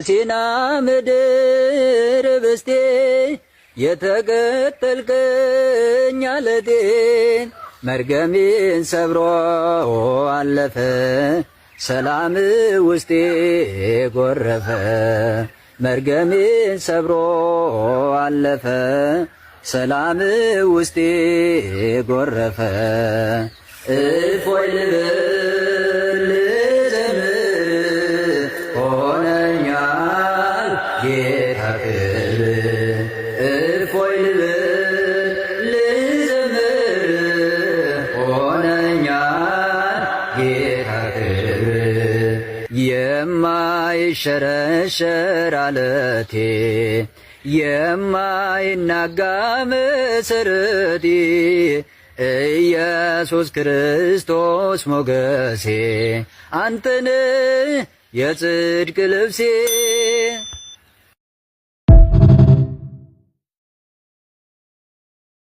ሲና ምድር ብስቴ የተገተልከኝ አለቴ መርገሜን ሰብሮ አለፈ ሰላም ውስጤ ጎረፈ መርገሜን ሰብሮ አለፈ ሰላም ውስጤ ጎረፈ እፎይ ልበል ልዘምር ሆነኛል ጌታ ክብር እፎይ ልበል ልዘምር ሆነኛል ጌታ ክብር የማይሸረሸር አለቴ የማይናጋ መሰረቴ ኢየሱስ ክርስቶስ ሞገሴ አንተነ የጽድቅ ልብሴ